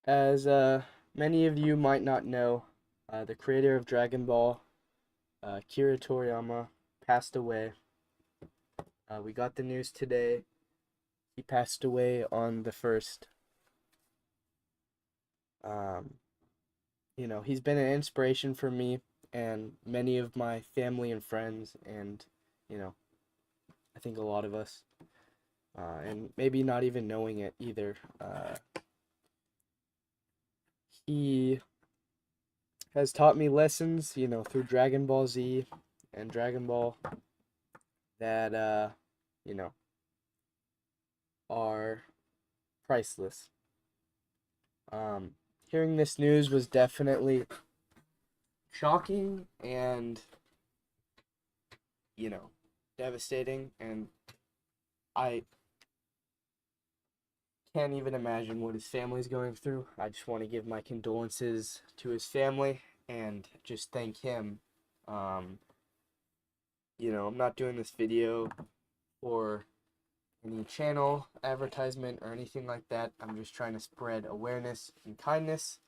As many of you might not know, the creator of Dragon Ball, Akira Toriyama, passed away. We got the news today. He passed away on the 1st. Um, he's been an inspiration for me and many of my family and friends, and, you know, I think a lot of us, and maybe not even knowing it either. He has taught me lessons, through Dragon Ball Z and Dragon Ball that you know are priceless. Hearing this news was definitely shocking and you know devastating, and I can't even imagine what his family's going through. I just want to give my condolences to his family and just thank him. um I'm not doing this video for any channel advertisement or anything like that. I'm just trying to spread awareness and kindness.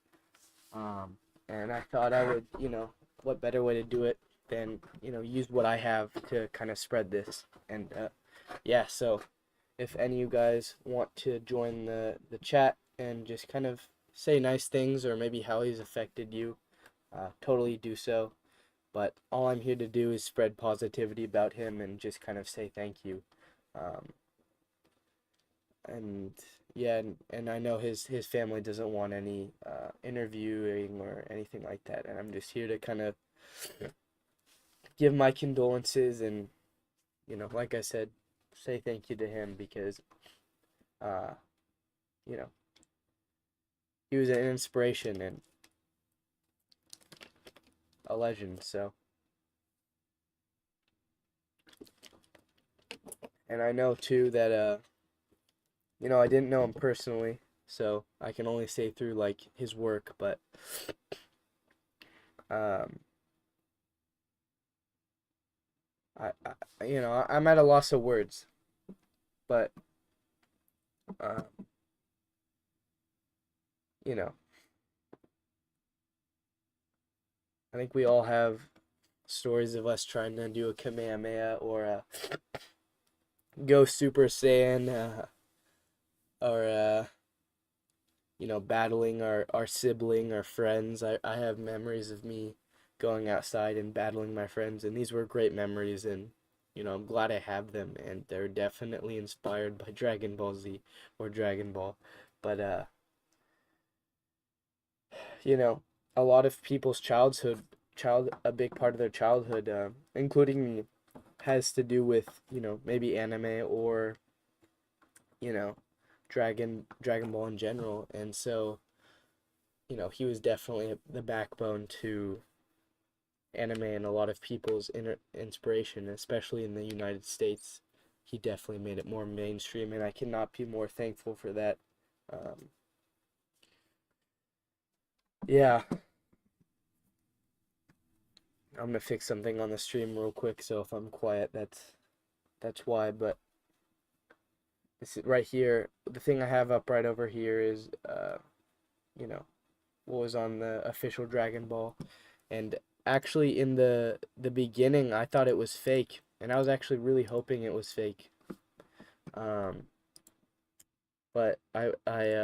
Um, and I thought I would, what better way to do it than, use what I have to kind of spread this. And yeah, so if any of you guys want to join the chat and just kind of say nice things or maybe how he's affected you, totally do so. But all I'm here to do is spread positivity about him and just kind of say thank you. Um, and yeah, and I know his family doesn't want any interviewing or anything like that, and I'm just here to kind of give my condolences and like I said, say thank you to him because uh you know he was an inspiration and a legend. So, and I know too that I didn't know him personally, so I can only say through like his work, but um I'm at a loss of words, but um you know I think we all have stories of us trying to do a Kamehameha or a go Super Saiyan, or battling our sibling, our friends. I have memories of me going outside and battling my friends, and these were great memories, and I'm glad I have them, and they're definitely inspired by Dragon Ball Z or Dragon Ball. But you know, a lot of people's a big part of their childhood, including me, has to do with maybe anime or you know Dragon Ball in general, and so he was definitely the backbone to anime and a lot of people's inspiration, especially in the United States. He definitely made it more mainstream, and I cannot be more thankful for that. Um, yeah, I'm gonna fix something on the stream real quick, so if I'm quiet, that's why. But this is right here. The thing I have up right over here is you know, what was on the official Dragon Ball. And actually in the beginning I thought it was fake, and I was actually really hoping it was fake. Um but I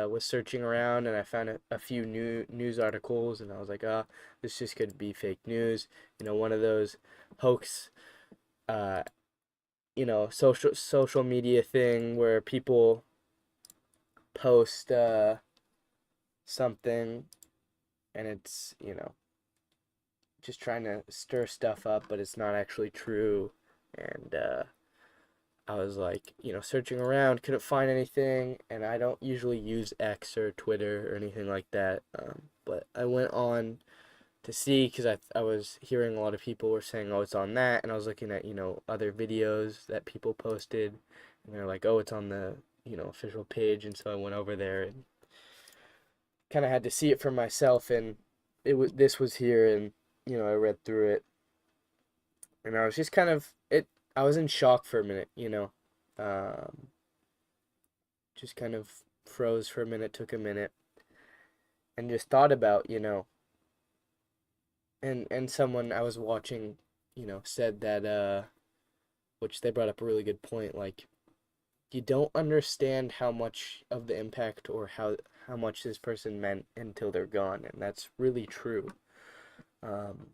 was searching around and I found a few new news articles, and I was like, ah, this just could be fake news. One of those hoax uh social media thing where people post something, and it's just trying to stir stuff up, but it's not actually true. And I was like, searching around, couldn't find anything, and I don't usually use X or Twitter or anything like that. But I went on to see because I was hearing a lot of people were saying, oh, it's on that, and I was looking at other videos that people posted, and they're like, oh, it's on the official page, and so I went over there and kind of had to see it for myself, and this was here, and I read through it, and I was just kind of it. I was in shock for a minute, just kind of froze for a minute, took a minute, and just thought about, and someone I was watching, said that which they brought up a really good point, like you don't understand how much of the impact or how much this person meant until they're gone, and that's really true. Um,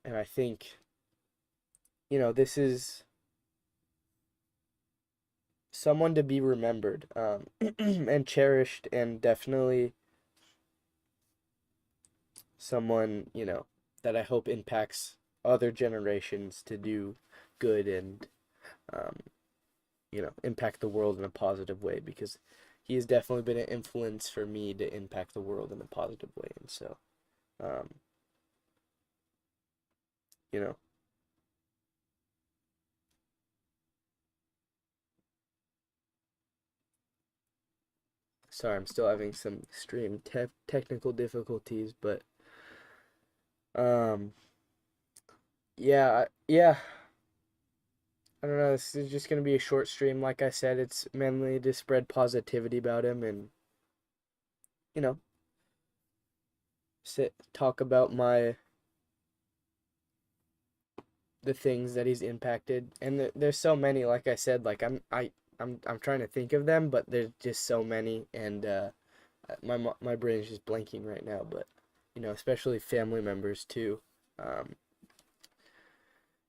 and I think, this is someone to be remembered, and cherished, and definitely someone, that I hope impacts other generations to do good and, um, impact the world in a positive way, because he has definitely been an influence for me to impact the world in a positive way. And so, um, you know, sorry, I'm still having some extreme technical difficulties, but, um, yeah, yeah, I don't know. This is just gonna be a short stream. Like I said, it's mainly to spread positivity about him and, you know, talk about the things that he's impacted. And there's so many. Like I said, like I'm trying to think of them, but there's just so many, and my brain is just blanking right now. But, especially family members too. Um,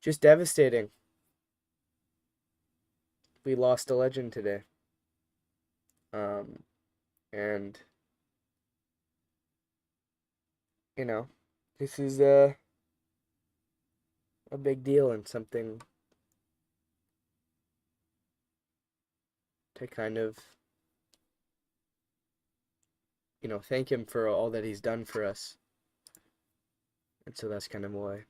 just devastating. We lost a legend today. And you know, this is a big deal and something to kind of, thank him for all that he's done for us. And so that's kind of why,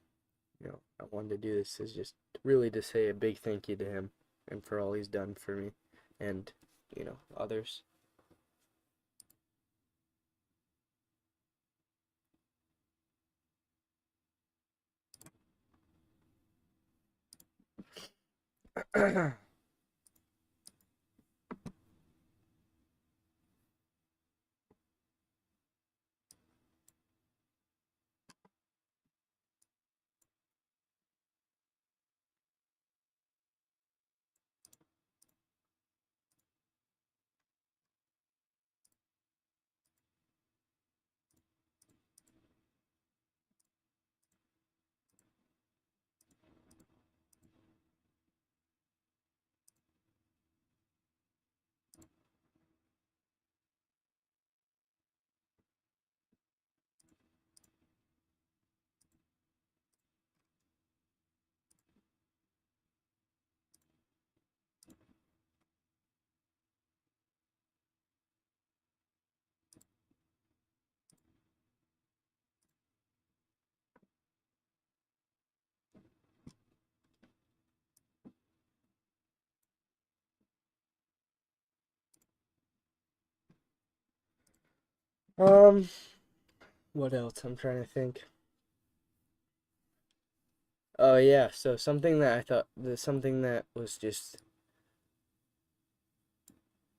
I wanted to do this, is just really to say a big thank you to him and for all he's done for me and, others. um, what else? I'm trying to think. Oh yeah, so something that was just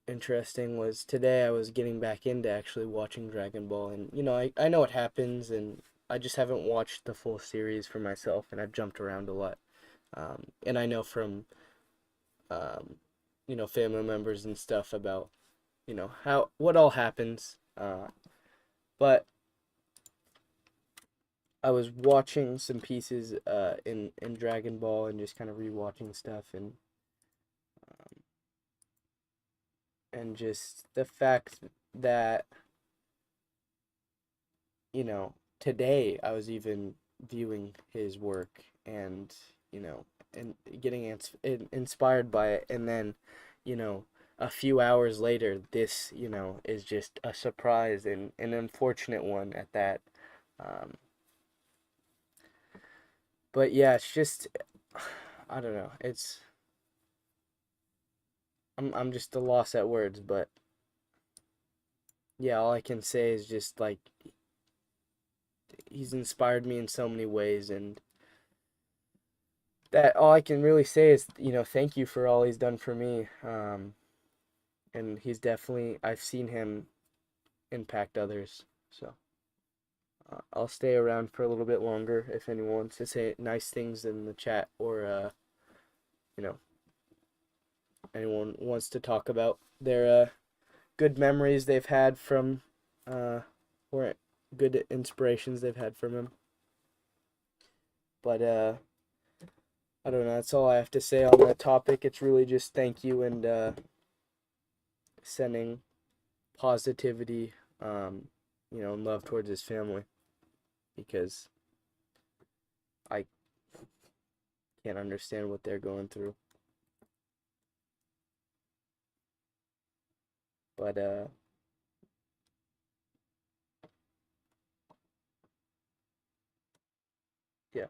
interesting was today I was getting back into actually watching Dragon Ball, and I know what happens, and I just haven't watched the full series for myself, and I've jumped around a lot. And I know from um, family members and stuff about, how what all happens. But I was watching some pieces in Dragon Ball and just kind of rewatching stuff, and just the fact that, today I was even viewing his work and, and getting inspired by it. And then, a few hours later, this, is just a surprise and an unfortunate one at that. Um, but yeah, it's just, I don't know. I'm just a loss at words, but yeah, all I can say is just like he's inspired me in so many ways, and that all I can really say is, thank you for all he's done for me. And he's definitely, I've seen him impact others. So I'll stay around for a little bit longer if anyone wants to say nice things in the chat, or you know, anyone wants to talk about their good memories they've had from or good inspirations they've had from him. But I don't know, that's all I have to say on that topic. It's really just thank you and sending positivity, and love towards his family, because I can't understand what they're going through. But yeah.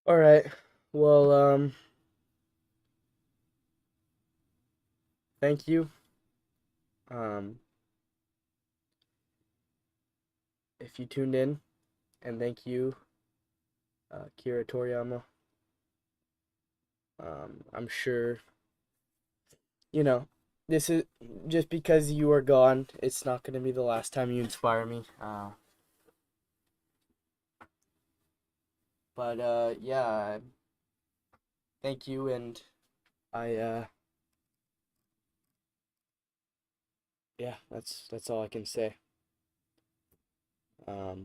All right. Well, thank you. Um, if you tuned in, and thank you, Akira Toriyama. I'm sure, you know, this is just because you are gone. It's not going to be the last time you inspire me. But yeah, thank you, and I yeah, that's all I can say. But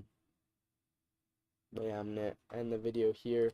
yeah, I'm gonna end the video here.